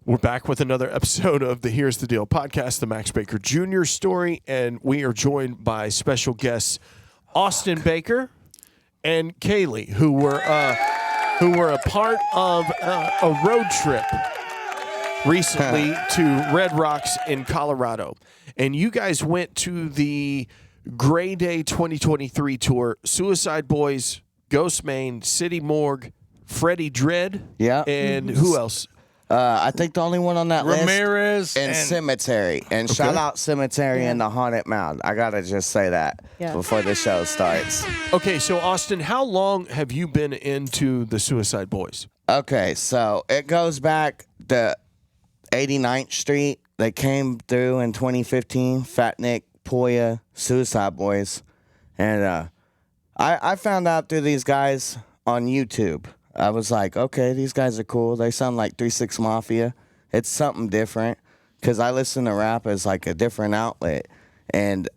We're back with another episode of the Here's the Deal podcast, the Max Baker Jr. story, and we are joined by special guests Austin Baker and Kayli, who were a part of a road trip recently to Red Rocks in Colorado. And you guys went to the Gray Day 2023 tour, SuicideBoys, Ghostemane, City Morgue, Freddie, Dredd, and who else? I think the only one on that Ramirez list and Sematary. And shout out Sematary and the Haunted Mound. I got to just say that before the show starts. Okay, so Austin, how long have you been into the SuicideBoys? Okay, so it goes back to 89th Street. They came through in 2015, Fat Nick, Poya, SuicideBoys. And I found out through these guys on YouTube. I was like, okay, these guys are cool. They sound like 3 6 Mafia. It's something different because I listen to rap as like a different outlet. And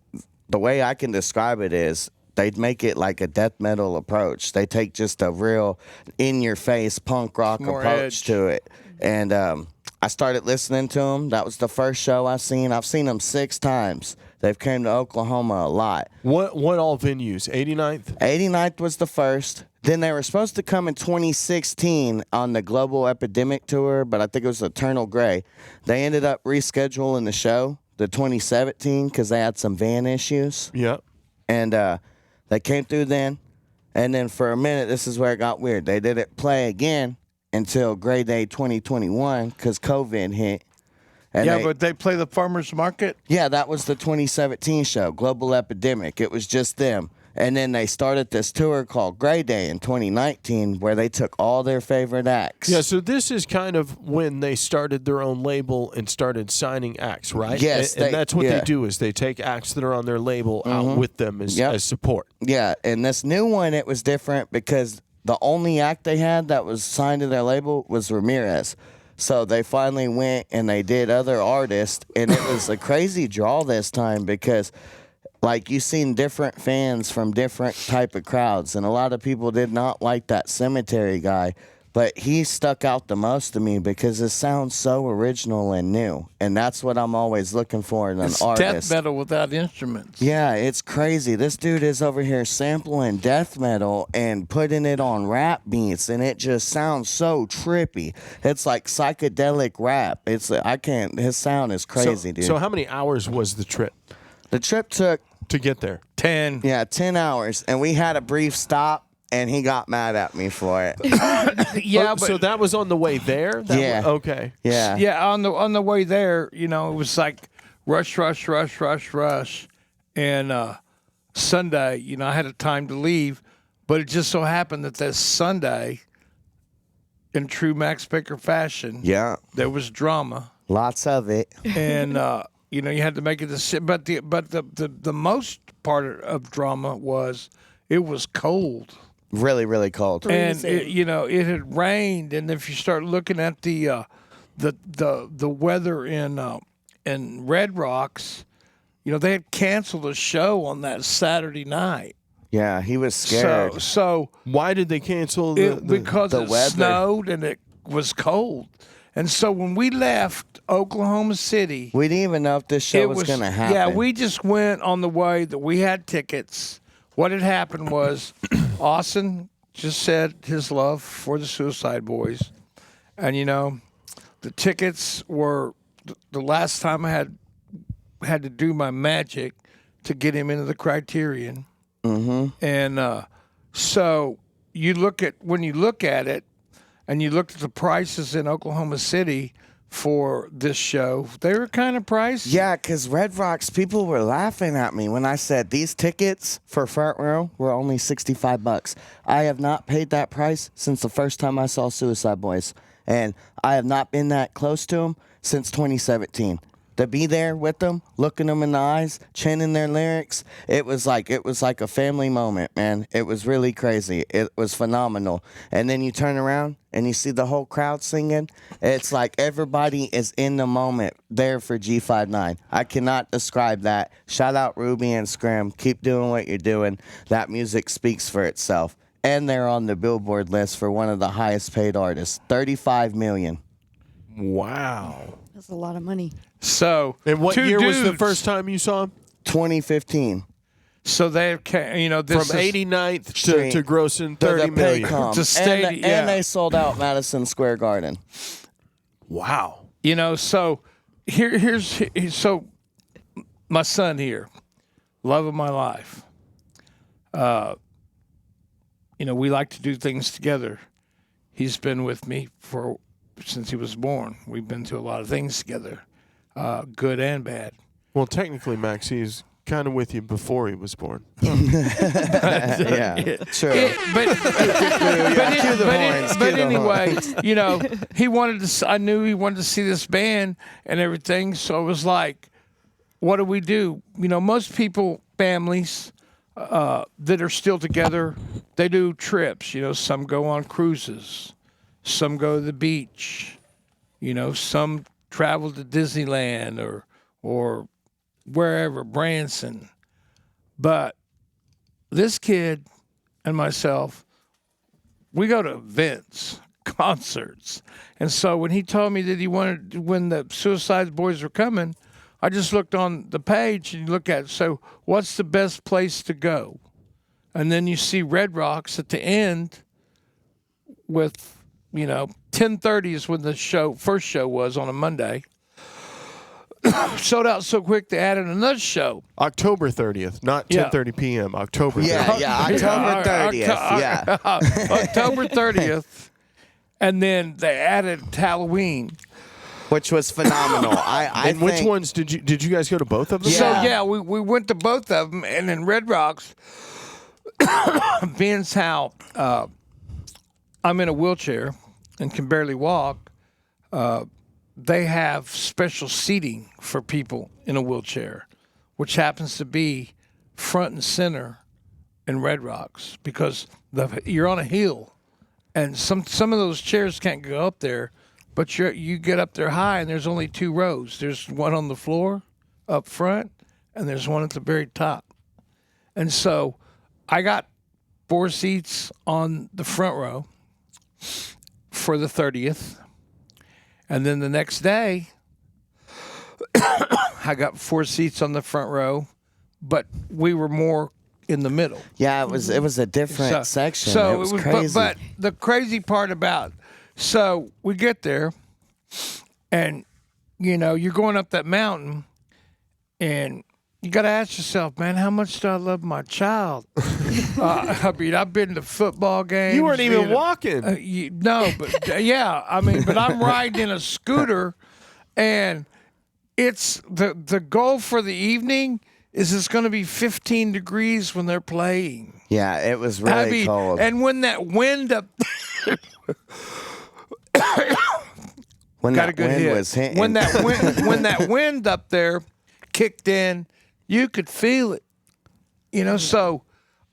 the way I can describe it is they'd make it like a death metal approach. They take just a real in-your-face punk rock approach to it. And I started listening to them. That was the first show I've seen. I've seen them 6 times. They've came to Oklahoma a lot. What all venues? 89th? 89th was the first. Then they were supposed to come in 2016 on the Global Epidemic Tour, but I think it was Eternal Gray. They ended up rescheduling the show to 2017 because they had some van issues. Yeah. And they came through then. And then for a minute, this is where it got weird. They didn't play again until Gray Day 2021 because COVID hit. And but they play the farmers market? Yeah, that was the 2017 show, Global Epidemic. It was just them. And then they started this tour called Gray Day in 2019 where they took all their favorite acts. Yeah, so this is kind of when they started their own label and started signing acts, right? Yes. And that's what they do is they take acts that are on their label out with them as support. Yeah, and this new one, it was different because the only act they had that was signed to their label was Ramirez. So they finally went and they did other artists, and it was a crazy draw this time because, like, you seen different fans from different type of crowds, and a lot of people did not like that Sematary guy, but he stuck out the most to me because it sounds so original and new, and that's what I'm always looking for in an artist. Death metal without instruments. Yeah, it's crazy. This dude is over here sampling death metal and putting it on rap beats, and it just sounds so trippy. It's like psychedelic rap. His sound is crazy, dude. So how many hours was the trip? The trip took to get there? 10. Yeah, 10 hours, and we had a brief stop. And he got mad at me for it. So that was on the way there? Okay. Yeah. Yeah, on the way there, it was like rush. And Sunday, I had a time to leave, but it just so happened that this Sunday, in true Max Baker fashion, there was drama. Lots of it. And you had to make a decision. But the most part of drama was it was cold. Really, really cold. And it had rained, and if you start looking at the weather in Red Rocks, they had canceled a show on that Saturday night. Yeah, he was scared. So why did they cancel because the it weather snowed and it was cold. And so when we left Oklahoma City, we didn't even know if this show was going to happen. Yeah, we just went on the way that we had tickets. What had happened was Austin just said his love for the SuicideBoys. And, the tickets were the last time I had to do my magic to get him into the Criterion. Mm-hmm. And so when you look at it and you look at the prices in Oklahoma City for this show, they were kind of pricey. Yeah, because Red Rocks, people were laughing at me when I said these tickets for front row were only $65. I have not paid that price since the first time I saw SuicideBoys, and I have not been that close to them since 2017. To be there with them, looking them in the eyes, chanting their lyrics, it was like a family moment, man. It was really crazy. It was phenomenal. And then you turn around and you see the whole crowd singing. It's like everybody is in the moment there for G59. I cannot describe that. Shout out Ruby and Scrim. Keep doing what you're doing. That music speaks for itself. And they're on the Billboard list for one of the highest paid artists, $35 million. Wow. That's a lot of money. So, And what two year was the dudes- first time you saw him? 2015. So they, this From is, 89th Street. to grossing The 30 million. Paycom. To stadium, yeah. And they sold out Madison Square Garden. Wow. So here's so my son here, love of my life. We like to do things together. He's been with me since he was born. We've been to a lot of things together, good and bad. Well, technically, Max, he's kind of with you before he was born. Yeah, true. But anyway, he wanted to. I knew he wanted to see this band and everything. So it was like, what do we do? Most people, families that are still together, they do trips. Some go on cruises, some go to the beach. Some travel to Disneyland or wherever, Branson. But this kid and myself, we go to events, concerts. And so when he told me that he wanted, when the SuicideBoys were coming, I just looked on the page and you look at, so what's the best place to go? And then you see Red Rocks at the end with, 10:30 is when the first show was on a Monday. Sold out so quick they added another show. October 30th, not 10:30 p.m. October 30th. Yeah, October 30th. Yeah. October 30th. And then they added Halloween. Which was phenomenal. And which ones did you guys go to both of them? So we went to both of them, and in Red Rocks, being how I'm in a wheelchair and can barely walk, they have special seating for people in a wheelchair, which happens to be front and center in Red Rocks because you're on a hill, and some of those chairs can't go up there, but you get up there high, and there's only 2 rows. There's one on the floor up front, and there's one at the very top. And so I got 4 seats on the front row for the 30th. And then the next day, I got 4 seats on the front row, but we were more in the middle. Yeah, it was a different section. So it was crazy. But the crazy part about, so we get there, and you're going up that mountain, and you got to ask yourself, man, how much do I love my child? I mean, I've been to football games. You weren't even walking. No, but yeah, but I'm riding in a scooter, and it's the goal for the evening is it's going to be 15 degrees when they're playing. Yeah, it was really cold. And when that wind up, when got a that good wind hit. was hitting. When that wind up there kicked in, you could feel it. So,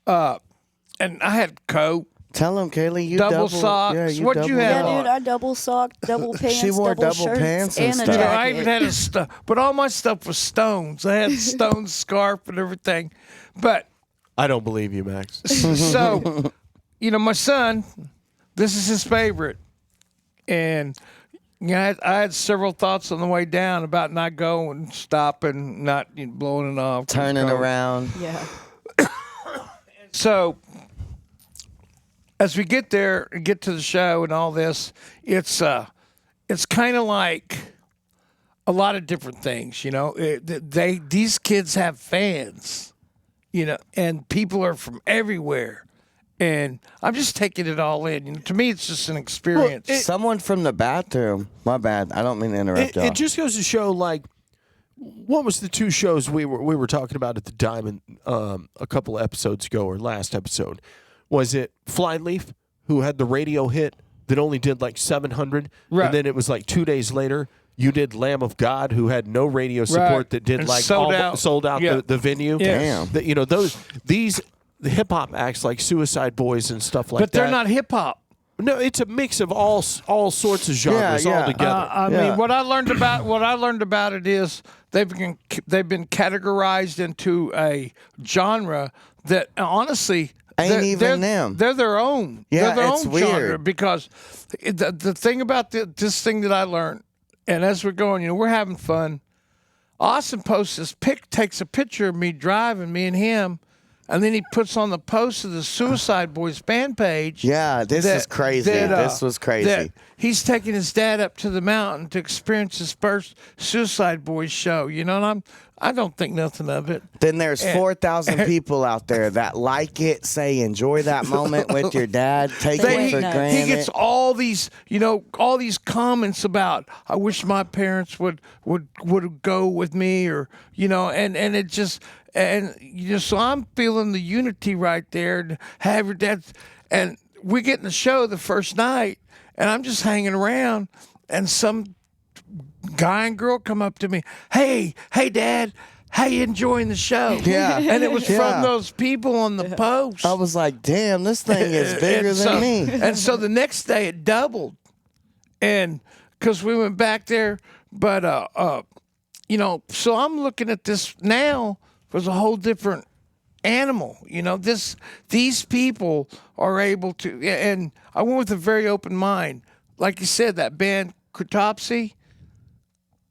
and I had coat. Tell them, Kayli, you Double socks. Yeah, What'd you have? Yeah, dude, I double socked, double pants, She wore double shirts, pants and and a stuff. jacket. I even had a stuff, but all my stuff was stones. I had stone scarf and everything. But I don't believe you, Max. so, my son, this is his favorite, and I had several thoughts on the way down about not going, stopping, not blowing it off, Turning around. Yeah. So as we get there and get to the show and all this, it's kind of like a lot of different things. These kids have fans, and people are from everywhere. And I'm just taking it all in. To me, it's just an experience. Someone from the bathroom. My bad. I don't mean to interrupt y'all. It just goes to show, what was the 2 shows we were talking about at the Diamond a couple episodes ago, or last episode? Was it Flyleaf, who had the radio hit that only did 700, Right. and then it was 2 days later you did Lamb of God, who had no radio support, Right. that did And sold out. Yeah. the venue. Yeah. Damn. These hip hop acts like SuicideBoys and stuff like that. But they're not hip hop. No, it's a mix of all sorts of genres Yeah, yeah. all together. I mean, what I learned about it is they've been categorized into a genre that honestly Ain't even them. They're their own. Yeah, they're their it's own weird. genre because the thing about this thing that I learned And as we're going, we're having fun. Austin posts this takes a picture of me driving, me and him, and then he puts on the post of the Suicide Boys fan page. Yeah, this is crazy. This was crazy. That he's taking his dad up to the mountain to experience his first Suicide Boys show. And I don't think nothing of it. Then there's 4,000 people out there that like it, say enjoy that moment with your dad, take it for granted. He gets all these, all these comments about, I wish my parents would go with me, or and it just so I'm feeling the unity right there. And have your dad, and we get in the show the first night, and I'm just hanging around, and some guy and girl come up to me, hey Dad, how you enjoying the show? Yeah. And it was from those people on the post. I was like, damn, this thing is bigger than me. And so the next day it doubled, and because we went back there, but so I'm looking at this now as a whole different animal. These people are able to, and I went with a very open mind. Like you said, that band Cryptopsy.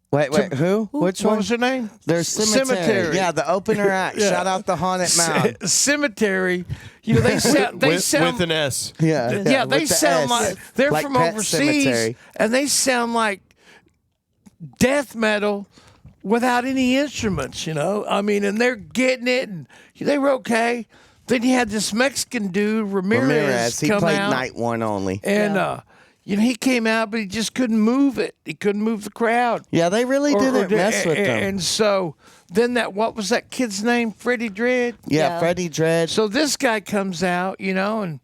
Wait, who? Which one? What was her name? There's Sematary. Yeah, the opener act. Yeah. Shout out the Haunted Mound. Cemetery. They sound with an S. Yeah, they with the sound S. like they're Like from Pet overseas, Sematary. and they sound like death metal without any instruments. And they're getting it, and they were okay. Then you had this Mexican dude, Ramirez, he come played out, night one only. and he came out, but he just couldn't move it. He couldn't move the crowd. Yeah, they really didn't mess with them. And so then what was that kid's name? Freddie Dredd? Yeah, Freddie Dredd. So this guy comes out, and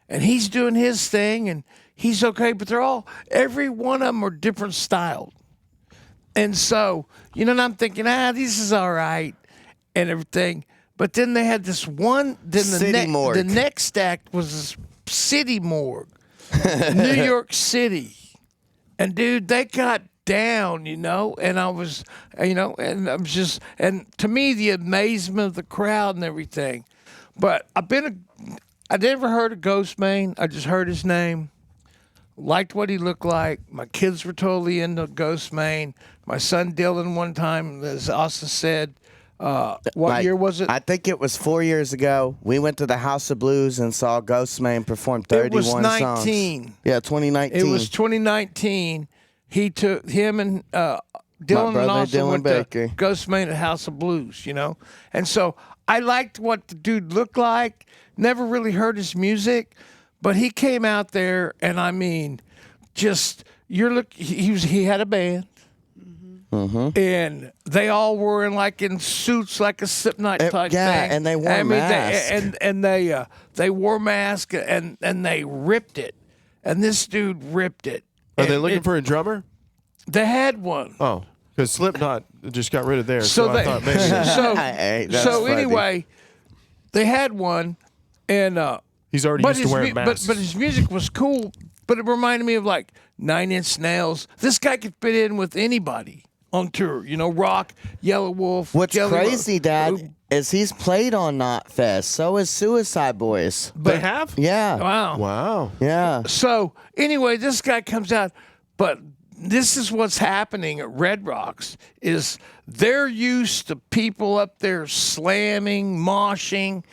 he's doing his thing, and he's okay, but every one of them are different styled. And so, and I'm thinking, this is all right and everything. But then they had this one, then Morgue. the next act was this City Morgue. New York City, and dude, they got down, and I was, and I'm just, and to me, the amazement of the crowd and everything. But I never heard of Ghostemane. I just heard his name, liked what he looked like. My kids were totally into Ghostemane. My son Dylan, one time, as Austin said, what year was it? I think it was 4 years ago. We went to the House of Blues and saw Ghostemane perform 31 songs. It was 19. Yeah, 2019. It was 2019. He took him and Dylan and also Dylan went Baker. to Ghostemane at House of Blues, And so I liked what the dude looked like. Never really heard his music, but he came out there, and he had a band. Mm-hmm. And they all were in suits, like a Slipknot type thing. And they wore masks. They wore masks, and they ripped it. And this dude ripped it. Are they looking for a drummer? They had one. Oh, because Slipknot just got rid of theirs. So I thought maybe. Hey, that's funny. Anyway, they had one, and He's already used to wearing masks. But his music was cool. But it reminded me of like 9 Inch Nails. This guy could fit in with anybody on tour. Rock, Yellow Wolf. What's Jelly crazy, Roll. Dad, is he's played on Knot Fest. So is Suicide Boys. They have? Yeah. Wow. Wow. Yeah. So anyway, this guy comes out, but this is what's happening at Red Rocks is they're used to people up there slamming, moshing,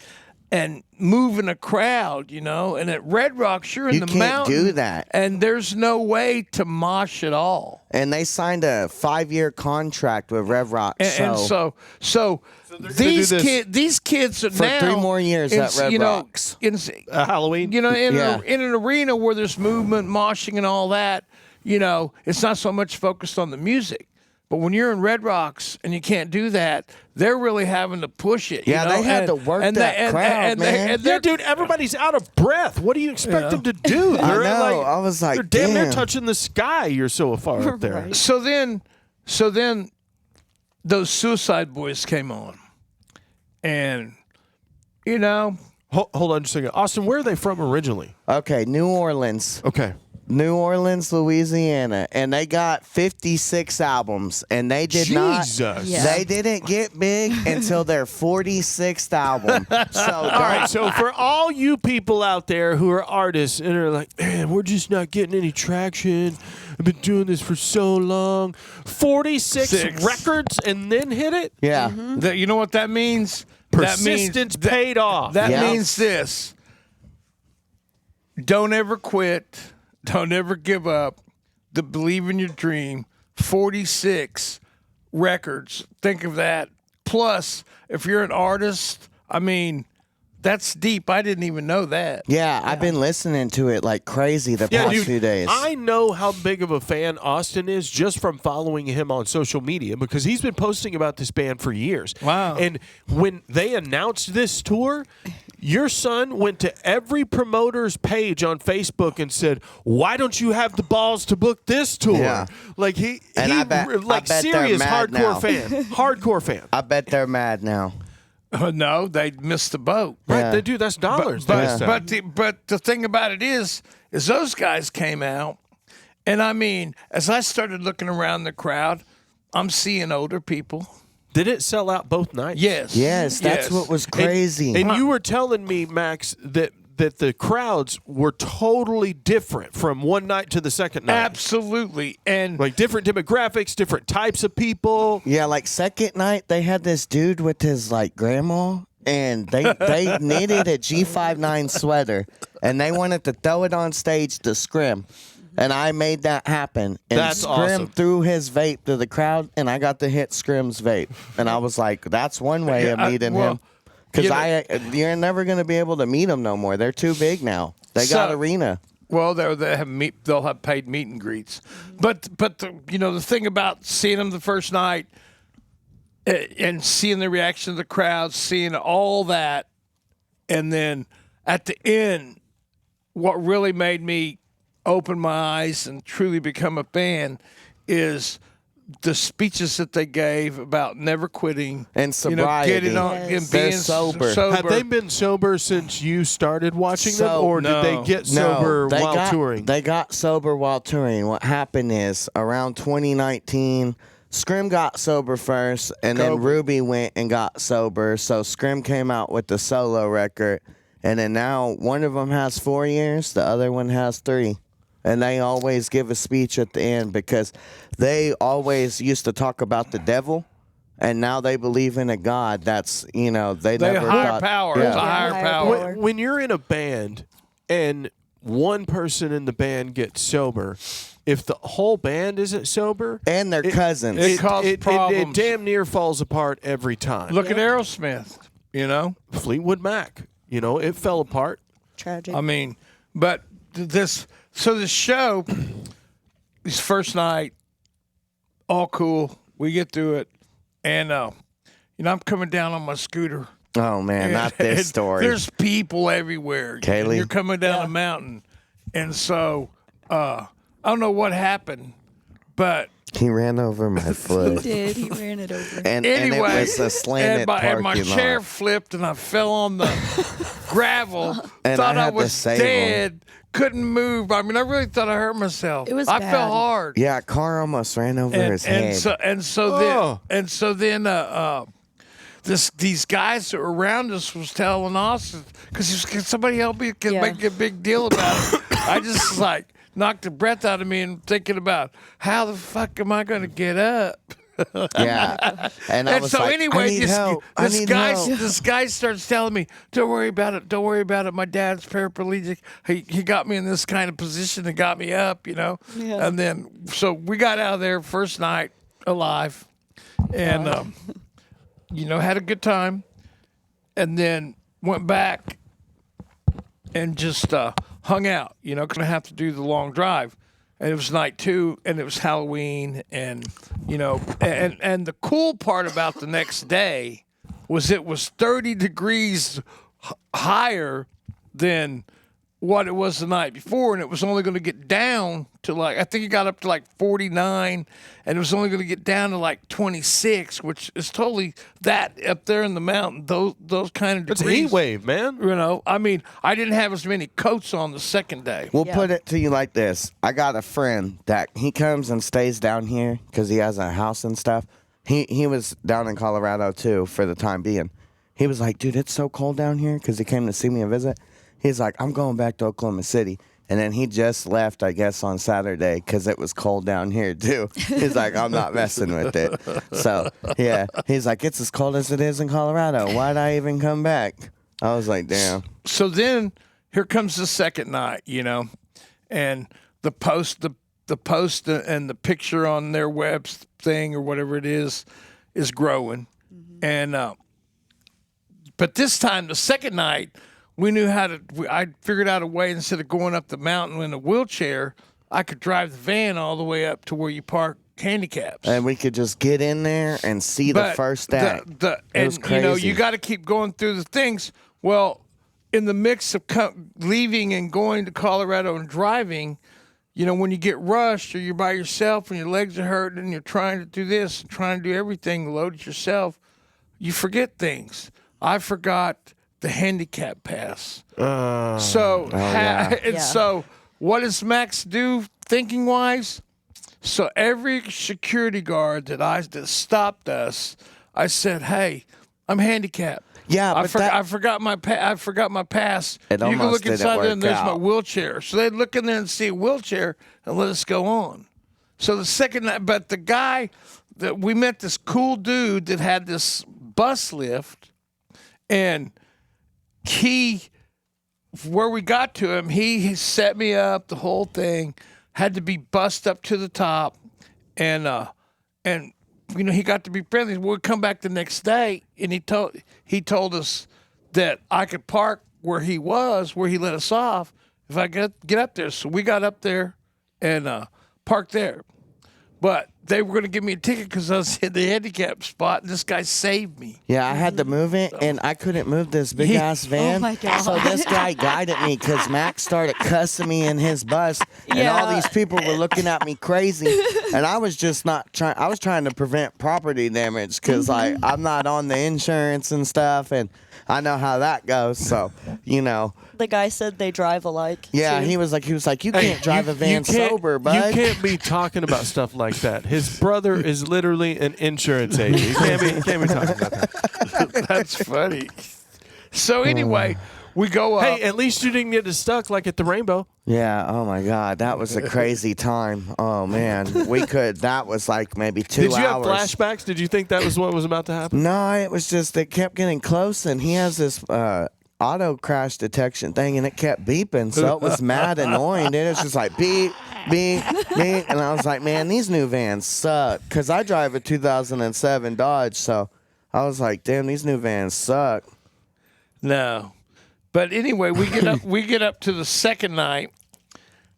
and moving a crowd, and at Red Rocks, you're in the mountain. You can't do that. And there's no way to mosh at all. And they signed a 5-year contract with Red Rocks. And so these kids are for now 3 more years at Red Rocks. Halloween? In an arena where there's movement, moshing, and all that, it's not so much focused on the music. But when you're in Red Rocks and you can't do that, they're really having to push it. Yeah, they had to work that crowd, man. Yeah, dude, everybody's out of breath. What do you expect them to do? I know. I was like, they're damn near damn. touching the sky. You're so far up there. Right. So then those Suicide Boys came on. And, Hold on just a second. Austin, where are they from originally? Okay, New Orleans. Okay. New Orleans, Louisiana, and they got 56 albums, and they did Jesus. Yeah. They didn't get big until their 46th album. So All right, so for all you people out there who are artists and are like, man, we're just not getting any traction. I've been doing this for so long. 46 records and then hit it? yeah, You know what that means? Persistence paid off. That Yeah. means this. Don't ever quit. Don't ever give up. Believe in your dream. 46 records. Think of that. Plus, if you're an artist, I mean, that's deep. I didn't even know that. yeah. I've been listening to it like crazy the past dude, few days. I know how big of a fan Austin is just from following him on social media because he's been posting about this band for years. Wow. And when they announced this tour, your son went to every promoter's page on Facebook and said, "Why don't you have the balls to book this tour?" Yeah. Like And I bet they're serious mad hardcore now. fan. Hardcore fan. I bet they're mad now. No, they missed the boat. Right, Yeah. they do. That's dollars. But, they missed out. but the thing about it is those guys came out, and I mean, as I started looking around the crowd, I'm seeing older people. Did it sell out both nights? Yes. Yes, that's Yes. what was crazy. And you were telling me, Max, that the crowds were totally different from one night to the second night. Absolutely. And Like different demographics, different types of people. Yeah, like second night they had this dude with his like grandma, and they knitted a G59 sweater, and they wanted to throw it on stage to Scrim, and I made that happen. And That's Scrim awesome. threw his vape to the crowd, and I got to hit Scrim's vape, and I was like, that's one way of Yeah, meeting well, him. Because you know- you're never going to be able to meet them no more. They're too big now. They got So- arena. well, they'll have paid meet and greets. But the thing about seeing them the first night and seeing the reaction of the crowd, seeing all that, and then at the end, what really made me open my eyes and truly become a fan is the speeches that they gave about never quitting And sobriety. getting on Yes. and They're being sober. Have they been sober since you started watching them, So- or did they No. get sober they while got, touring? They got sober while touring. What happened is around 2019, Scrim got sober first, and then Ruby went and got sober. So Scrim came out with the solo record, and then now one of them has 4 years, the other one has 3. And they always give a speech at the end because they always used to talk about the devil, and now they believe in a God. That's, they never higher thought. power. Yeah. It's a higher higher power. power. when you're in a band and one person in the band gets sober, if the whole band isn't sober, And their cousins. it causes problems. It damn near falls apart every time. Look at Aerosmith, Fleetwood Mac, it fell apart. Tragic. I mean, but this show, this first night, all cool. We get through it, and I'm coming down on my scooter. Oh, man, not And this story. There's people everywhere. Kayli? And you're coming down a mountain, and so I don't know what happened, but He ran over my foot. Did he ran it over? And anyway, it was a slanted and my parking chair lot. flipped, and I fell on the gravel. And thought I I had to was save dead. Couldn't move. I mean, I really thought I hurt myself. It was I bad. fell hard. Yeah, a car almost ran over his head. So then these guys that were around us was telling Austin because can somebody help me? Can Yeah. make a big deal about it. I just like knocked the breath out of me and thinking about how the fuck am I going to get up? Yeah. And I And was so like, anyway, I need help. I need help. this guy starts telling me, "Don't worry about it. Don't worry about it. My dad's paraplegic. He got me in this kind of position and got me up, Yeah. And then so we got out of there first night alive, and had a good time, and then went back and just hung out. Gonna have to do the long drive. And it was night 2, and it was Halloween, and and the cool part about the next day was it was 30 degrees higher than what it was the night before, and it was only going to get down to like, I think it got up to like 49, and it was only going to get down to like 26, which is totally that up there in the mountain, those kind of degrees. It's a heat wave, man. You know, I mean, I didn't have as many coats on the second day. We'll Yeah. put it to you like this. I got a friend that he comes and stays down here because he has a house and stuff. He was down in Colorado, too, for the time being. He was like, dude, it's so cold down here because he came to see me and visit. He's like, I'm going back to Oklahoma City. And then he just left, I guess, on Saturday because it was cold down here, too. He's like, I'm not messing with it. So, yeah. He's like, it's as cold as it is in Colorado. Why'd I even come back? I was like, damn. So then here comes the second night, you know, and the post and the picture on their web thing or whatever it is growing. Mm-hmm. And but this time, the second night, we knew how to. I figured out a way instead of going up the mountain in a wheelchair, I could drive the van all the way up to where you park handicaps. And we could just get in there and see the first act. It was crazy. You know, you got to keep going through the things. Well, in the mix of leaving and going to Colorado and driving, you know, when you get rushed or you're by yourself and your legs are hurting and you're trying to do this and trying to do everything, load it yourself, you forget things. I forgot the handicap pass. So what does Max do thinking wise? So every security guard that stopped us, I said, "Hey, I'm handicapped. Yeah, I but forgot my pass. It you can almost look inside didn't there and work there's my out. wheelchair." So they'd look in there and see a wheelchair and let us go on. So the second night, but the guy that we met, this cool dude that had this bus lift, and where we got to him, he set me up, the whole thing, had to be bussed up to the top, and you know, he got to be friendly. We'd come back the next day, and he told us that I could park where he let us off if I get up there. So we got up there and parked there. But they were going to give me a ticket because I was in the handicap spot, and this guy saved me. Yeah, I had to move it, and I couldn't move this big-ass van. Oh, my God. So this guy guided me because Max started cussing me in his bus, and all these people were looking at me crazy. And I was just not trying. I was trying to prevent property damage because, like, I'm not on the insurance and stuff, and I know how that goes. So, you know. The guy said they drive alike. Yeah, too. he was like, you can't drive a van can't- sober, bud. You can't be talking about stuff like that. His brother is literally an insurance agent. You can't be talking about that. That's funny. So anyway, we go up. Hey, at least you didn't get stuck like at the Rainbow. Yeah, oh my God, that was a crazy time. Oh man, that was like maybe 2 Did you have hours. flashbacks? Did you think that was what was about to happen? No, it was just, it kept getting close, and he has this auto crash detection thing, and it kept beeping, so it was mad annoying. It was just like beep, beep, beep, and I was like, man, these new vans suck, because I drive a 2007 Dodge, so I was like, damn, these new vans suck. No. But anyway, we get up to the second night,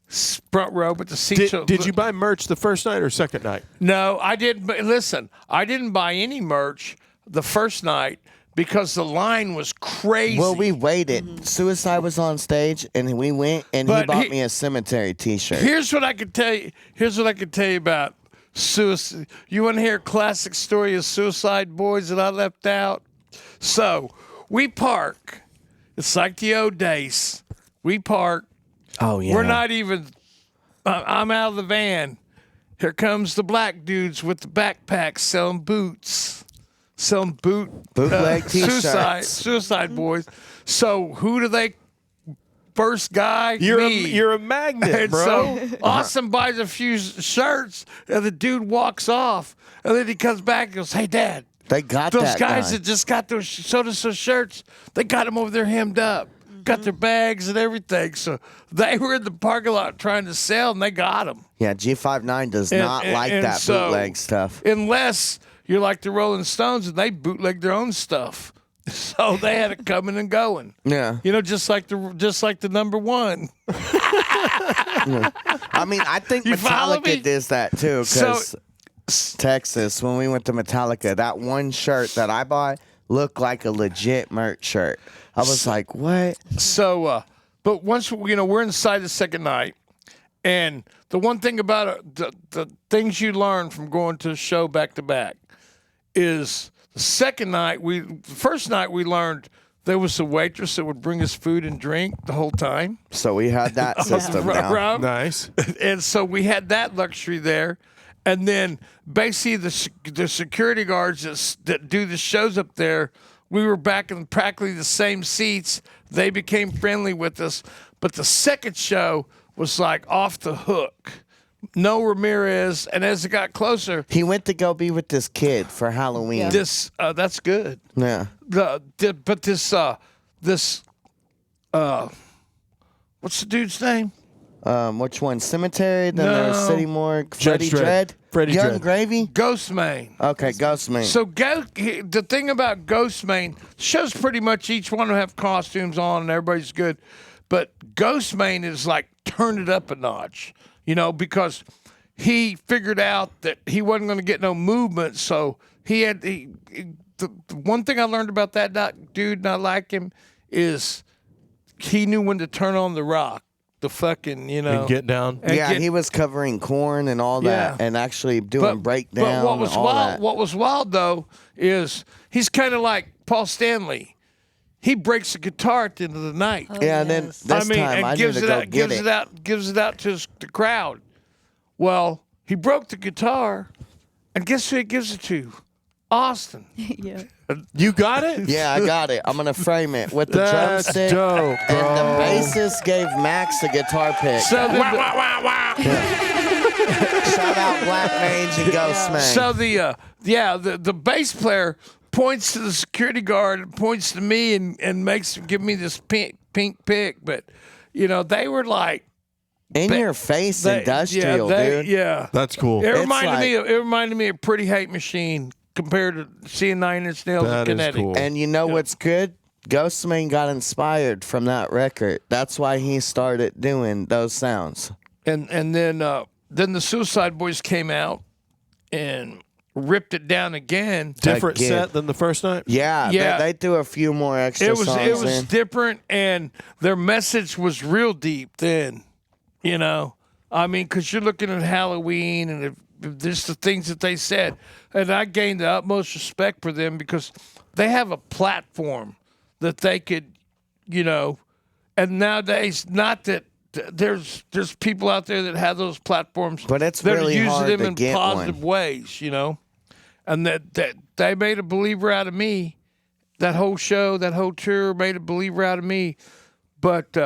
front row, but the seats. Did you buy merch the first night or second night? No, I didn't. But listen, I didn't buy any merch the first night because the line was crazy. Well, we waited. Suicide was on stage, and we went, and he But bought me a Cemetery T-shirt. Here's what I could tell you. Here's what I could tell you about suicide. You want to hear a classic story of SuicideBoys that I left out? So we park. It's like the old days. We park. Oh yeah. We're not even. I'm out of the van. Here comes the black dudes with the backpacks selling boots, bootleg T-shirts. Suicide Boys. So who do they? First guy, You're me. a magnet, And bro. so Austin buys a few shirts, and the dude walks off, and then he comes back and goes, "Hey, Dad, They got those that guys guy. that just got those showed us those shirts, they got them over there hemmed up, got their bags and everything. So they were in the parking lot trying to sell, and they got them. Yeah, G59 does And- not and- like and that so- bootleg stuff. Unless you're like the Rolling Stones and they bootleg their own stuff. So they had it coming and going. Yeah. You know, just like the number one. I mean, I think You follow me? Metallica does that too, because Texas, when we went to Metallica, that one shirt that I bought looked like a legit merch shirt. I was like, what? So But once we're inside the second night, and the one thing about the things you learn from going to a show back to back is the second night. The first night we learned there was a waitress that would bring us food and drink the whole time. So we had that system down. Rob. Nice. And so we had that luxury there. And then basically the security guards that do the shows up there, we were back in practically the same seats. They became friendly with us. But the second show was like off the hook. No Ramirez. And as it got closer, He went to go be with this kid for Halloween. Yeah. that's good. Yeah. But this what's the dude's name? Which one? Cemetery? Then there was No. City Morgue. Judge Freddie Dredd. Dredd? Freddie Young Dredd. Gravy? Ghostemane. Okay, Ghostemane. So the thing about Ghostemane, shows pretty much each one will have costumes on and everybody's good, but Ghostemane is like turn it up a notch, because he figured out that he wasn't going to get no movement, so the one thing I learned about that dude, and I like him, is he knew when to turn on the rock, the fucking And get down. and yeah, get- he was covering corn and all that, Yeah. and actually doing breakdown But what was and all wild? that. What was wild though is he's kind of like Paul Stanley. He breaks the guitar at the end of the night. Yeah, and then Yes. this time I knew to go get it. Gives it out to the crowd. Well, he broke the guitar, and guess who he gives it to? Austin. Yeah. You got it? Yeah, I got it. I'm gonna frame it with the That's drumstick. dope, And the bro. bassist gave Max the guitar pick. So then Shout out Black Mage and Ghostemane. So the bass player points to the security guard and points to me and give me this pink pick, but they were like in your face, they- industrial, dude. Yeah, That's cool. It It's reminded me of Pretty Hate Machine compared to seeing Nine Inch Nails That and is Kinetic. cool. And you know what's good? Ghostemane got inspired from that record. That's why he started doing those sounds. And then the Suicide Boys came out and ripped it down again. Different Again. set than the first night? Yeah, Yeah. They threw a few more extra It was songs in. different, and their message was real deep then. I mean, because you're looking at Halloween and just the things that they said, and I gained the utmost respect for them because they have a platform that they could, and nowadays, not that there's people out there that have those platforms, But it's that really are using hard them to in get positive one. ways, and that they made a believer out of me. That whole show, that whole tour made a believer out of me. But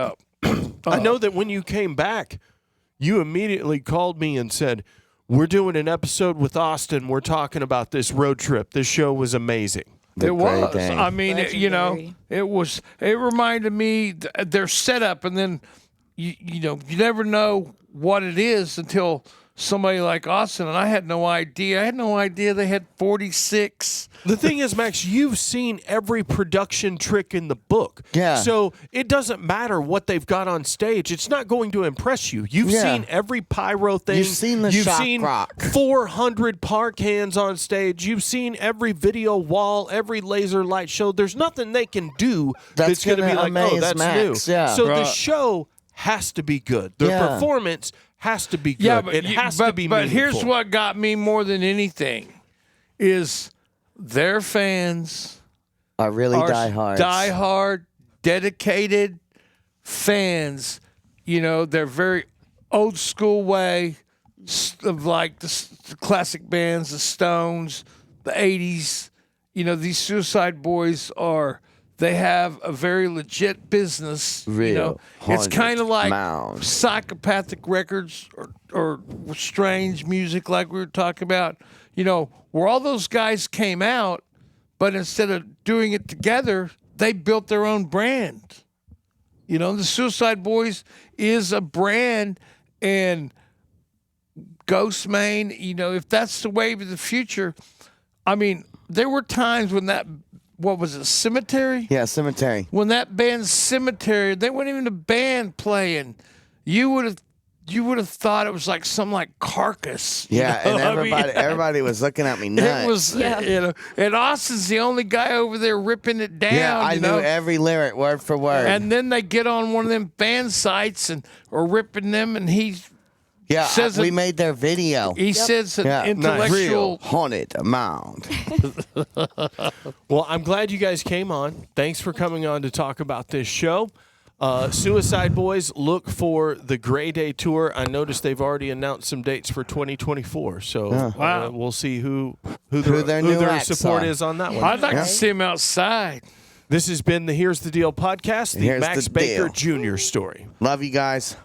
I know that when you came back, you immediately called me and said, "We're doing an episode with Austin. We're talking about this road trip. This show was amazing." it was. thing. I mean, Legendary. it was. It reminded me their setup, and then you never know what it is until somebody like Austin, and I had no idea. I had no idea they had 46. The thing is, Max, you've seen every production trick in the book. Yeah. So it doesn't matter what they've got on stage. It's not going to impress you. You've Yeah. seen every pyro thing. You've seen the You've shock seen rock. 400 park hands on stage. You've seen every video wall, every laser light show. There's nothing they can do That's going to be gonna like, oh, amaze that's Max, new. yeah. So the Right. show has to be good. The Yeah. performance has to be good. Yeah, but it has to be But here's meaningful. what got me more than anything is their fans Are really are diehards. diehard, dedicated fans. They're very old school way of like the classic bands, the Stones, the 80s. These Suicide Boys they have a very legit business. Real It's kind of like mound. Psychopathic Records or strange music like we were talking about, where all those guys came out, but instead of doing it together, they built their own brand. The Suicide Boys is a brand, and Ghostemane, if that's the wave of the future, I mean, there were times when what was it, Cemetery? Yeah, Cemetery. When that band Cemetery, they weren't even a band playing. You you would have thought it was like some like carcass. you Yeah, know? and I mean, everybody was looking at me nuts. it was, Yeah. you know, and Austin's the only guy over there ripping it down. yeah, I you knew know? every lyric word for word. And then they get on one of them fan sites or ripping them, and he yeah, says we it- made their video. says an Yeah, intellectual. Haunted mound. Well, I'm glad you guys came on. Thanks for coming on to talk about this show. Suicide Boys, look for the Gray Day tour. I noticed they've already announced some dates for 2024. So Wow. we'll see who their their new acts support are. is on that one. I'd like to see him outside. This has been the Here's the Deal podcast, the Here's Max the Baker deal. Jr. story. Love you guys.